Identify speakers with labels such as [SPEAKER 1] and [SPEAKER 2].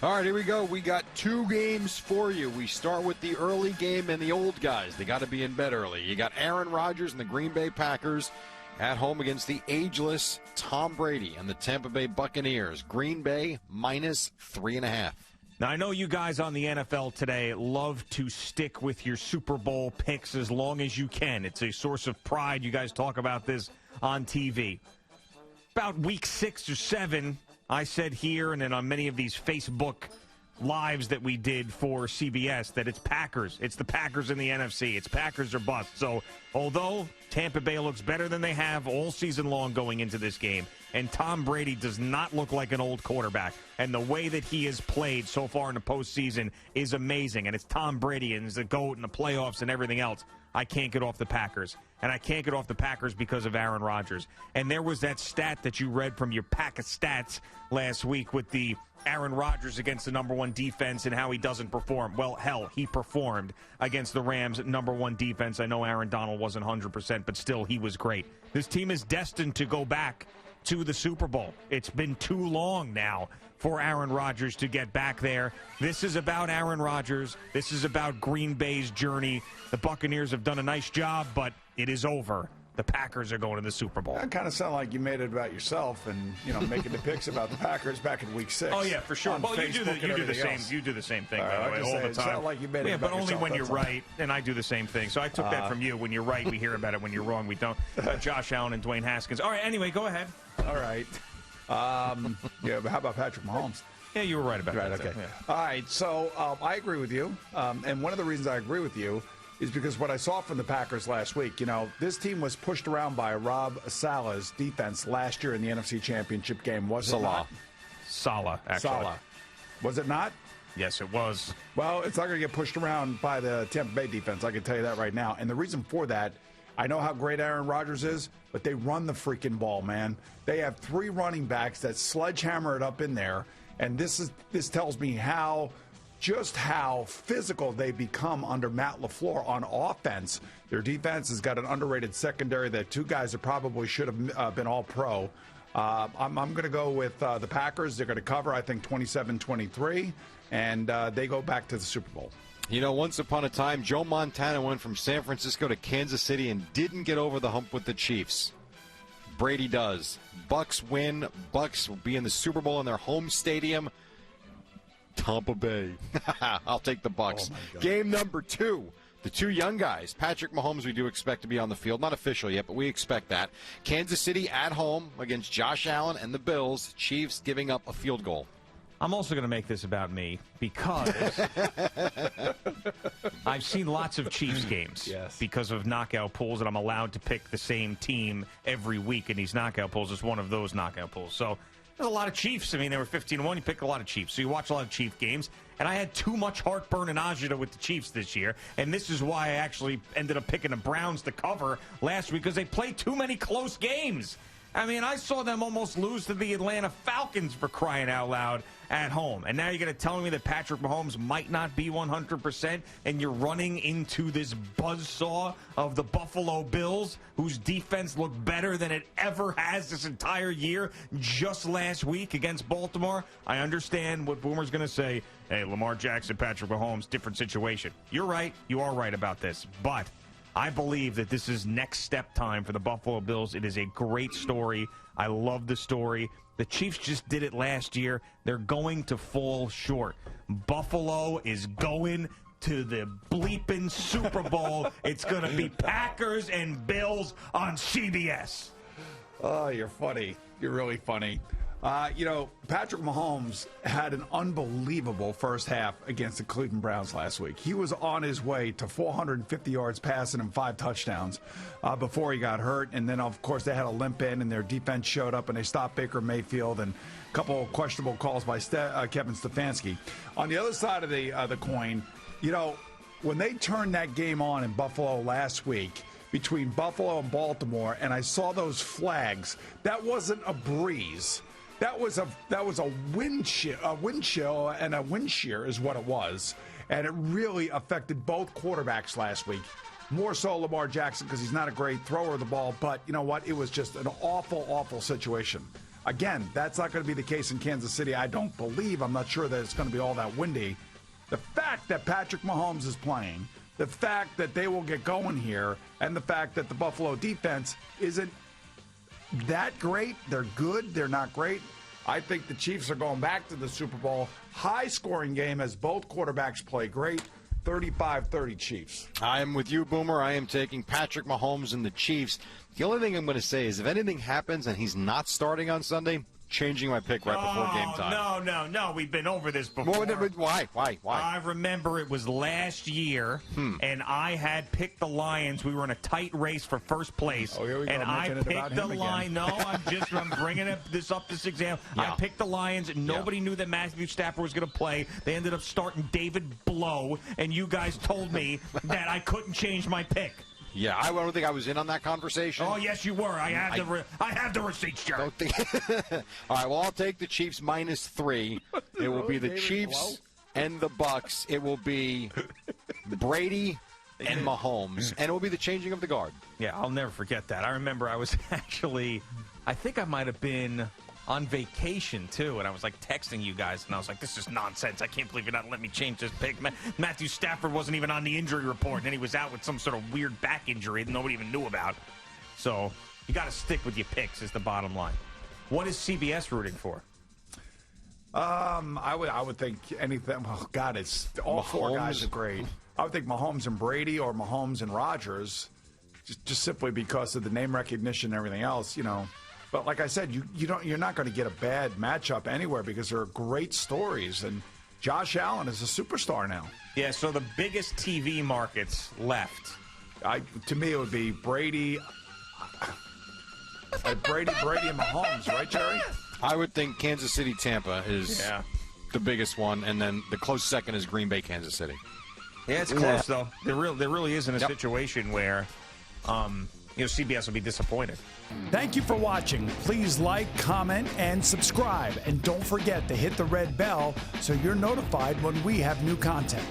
[SPEAKER 1] All right, here we go. We got 2 games for you. We start with the early game and the old guys. They got to be in bed early. You got Aaron Rodgers and the Green Bay Packers at home against the ageless Tom Brady and the Tampa Bay Buccaneers. Green Bay minus 3.5.
[SPEAKER 2] Now, I know you guys on the NFL today love to stick with your Super Bowl picks as long as you can. It's a source of pride. You guys talk about this on TV. About week 6 or 7, I said here and then on many of these Facebook lives that we did for CBS that it's Packers. It's the Packers in the NFC. It's Packers or bust. So although Tampa Bay looks better than they have all season long going into this game, and Tom Brady does not look like an old quarterback, and the way that he has played so far in the postseason is amazing, and it's Tom Brady and he's the GOAT in the playoffs and everything else, I can't get off the Packers. And I can't get off the Packers because of Aaron Rodgers. And there was that stat that you read from your pack of stats last week with the Aaron Rodgers against the number 1 defense and how he doesn't perform. Well, hell, he performed against the Rams' number 1 defense. I know Aaron Donald wasn't 100%, but still, he was great. This team is destined to go back to the Super Bowl. It's been too long now for Aaron Rodgers to get back there. This is about Aaron Rodgers. This is about Green Bay's journey. The Buccaneers have done a nice job, but it is over. The Packers are going to the Super Bowl.
[SPEAKER 3] That kind of sounded like you made it about yourself and, making the picks about the Packers back in week 6.
[SPEAKER 2] Oh, yeah, for sure. Well, you do the same.
[SPEAKER 3] Else.
[SPEAKER 2] You do the same thing,
[SPEAKER 3] all
[SPEAKER 2] by the way, all the time.
[SPEAKER 3] It's not like you made it about
[SPEAKER 2] but only
[SPEAKER 3] yourself,
[SPEAKER 2] when you're
[SPEAKER 3] all.
[SPEAKER 2] right, and I do the same thing. So I took that from you. When you're right, we hear about it. When you're wrong, we don't. Josh Allen and Dwayne Haskins. All right, anyway, go ahead.
[SPEAKER 3] All right. But how about Patrick Mahomes?
[SPEAKER 2] Yeah, you were right about that.
[SPEAKER 3] Okay.
[SPEAKER 2] Yeah.
[SPEAKER 3] All right, so I agree with you. And one of the reasons I agree with you is because what I saw from the Packers last week, this team was pushed around by Rob Saleh's defense last year in the NFC Championship game. Was it not?
[SPEAKER 2] Salah, actually.
[SPEAKER 3] Salah. Was it not?
[SPEAKER 2] Yes, it was.
[SPEAKER 3] Well, it's not going to get pushed around by the Tampa Bay defense. I can tell you that right now. And the reason for that, I know how great Aaron Rodgers is, but they run the freaking ball, man. They have 3 running backs that sledgehammer it up in there. And this tells me how physical they become under Matt LaFleur on offense. Their defense has got an underrated secondary that 2 guys that probably should have been all-pro. I'm going to go with the Packers. They're going to cover, I think, 27-23, and they go back to the Super Bowl.
[SPEAKER 1] Once upon a time, Joe Montana went from San Francisco to Kansas City and didn't get over the hump with the Chiefs. Brady does. Bucks win. Bucks will be in the Super Bowl in their home stadium. Tampa Bay. I'll take the Bucks.
[SPEAKER 3] Oh
[SPEAKER 1] Game number 2. The 2 young guys. Patrick Mahomes we do expect to be on the field. Not official yet, but we expect that. Kansas City at home against Josh Allen and the Bills. Chiefs giving up a field goal.
[SPEAKER 2] I'm also going to make this about me because I've seen lots of Chiefs games because of knockout pools, and I'm allowed to pick the same team every week in these knockout pools. It's one of those knockout pools. So there's a lot of Chiefs. I mean, they were 15-1. You pick a lot of Chiefs. So you watch a lot of Chief games. And I had too much heartburn and agita with the Chiefs this year. And this is why I actually ended up picking the Browns to cover last week because they played too many close games. I mean, I saw them almost lose to the Atlanta Falcons for crying out loud at home. And now you're going to tell me that Patrick Mahomes might not be 100% and you're running into this buzzsaw of the Buffalo Bills, whose defense looked better than it ever has this entire year just last week against Baltimore. I understand what Boomer's going to say. Hey, Lamar Jackson, Patrick Mahomes, different situation. You're right. You are right about this. But I believe that this is next step time for the Buffalo Bills. It is a great story. I love the story. The Chiefs just did it last year. They're going to fall short. Buffalo is going to the bleeping Super Bowl. It's going to be Packers and Bills on CBS.
[SPEAKER 3] Oh, you're funny. You're really funny. Patrick Mahomes had an unbelievable first half against the Cleveland Browns last week. He was on his way to 450 yards passing and 5 touchdowns before he got hurt. And then, of course, they had a limp in, and their defense showed up, and they stopped Baker Mayfield, and a couple of questionable calls by Kevin Stefanski. On the other side of the coin, when they turned that game on in Buffalo last week, between Buffalo and Baltimore, and I saw those flags, that wasn't a breeze. That was a wind chill and a wind shear is what it was. And it really affected both quarterbacks last week. More so Lamar Jackson because he's not a great thrower of the ball. But you know what? It was just an awful, awful situation. Again, that's not going to be the case in Kansas City, I don't believe. I'm not sure that it's going to be all that windy. The fact that Patrick Mahomes is playing, the fact that they will get going here, and the fact that the Buffalo defense isn't that great. They're good. They're not great. I think the Chiefs are going back to the Super Bowl. High-scoring game as both quarterbacks play great. 35-30 Chiefs.
[SPEAKER 1] I am with you, Boomer. I am taking Patrick Mahomes and the Chiefs. The only thing I'm going to say is if anything happens and he's not starting on Sunday, changing my pick right before game time.
[SPEAKER 2] No. We've been over this before.
[SPEAKER 1] Why?
[SPEAKER 2] I remember it was last year, and I had picked the Lions. We were in a tight race for first place.
[SPEAKER 3] Oh, here we go.
[SPEAKER 2] And I picked the Lions. No, I'm bringing this example.
[SPEAKER 1] Yeah.
[SPEAKER 2] I picked the Lions. Nobody knew that Matthew Stafford was going to play. They ended up starting David Blow, and you guys told me that I couldn't change my pick.
[SPEAKER 1] Yeah, I don't think I was in on that conversation.
[SPEAKER 2] Oh, yes, you were. I have the receipts, Jerry.
[SPEAKER 1] All right, well, I'll take the Chiefs -3. It will be the Chiefs and the Bucks. It will be Brady and Mahomes, and it will be the changing of the guard.
[SPEAKER 2] Yeah, I'll never forget that. I remember I was actually, I think I might have been on vacation, too, and I was, like, texting you guys, and I was like, this is nonsense. I can't believe you're not letting me change this pick. Matthew Stafford wasn't even on the injury report, and he was out with some sort of weird back injury that nobody even knew about. So you got to stick with your picks is the bottom line. What is CBS rooting for?
[SPEAKER 3] I would think anything. Oh, God, it's all
[SPEAKER 1] Mahomes.
[SPEAKER 3] four guys are great. I would think Mahomes and Brady or Mahomes and Rodgers, just simply because of the name recognition and everything else, you know. But like I said, you're not going to get a bad matchup anywhere because there are great stories, and Josh Allen is a superstar now.
[SPEAKER 2] Yeah, so the biggest TV markets left.
[SPEAKER 3] To me, it would be Brady, Brady and Mahomes, right, Jerry?
[SPEAKER 1] I would think Kansas City, Tampa is the biggest one, and then the close second is Green Bay, Kansas City.
[SPEAKER 2] Yeah, it's close, though. There really isn't a situation where CBS will be disappointed.
[SPEAKER 4] Thank you for watching. Please like, comment, and subscribe. And don't forget to hit the red bell so you're notified when we have new content.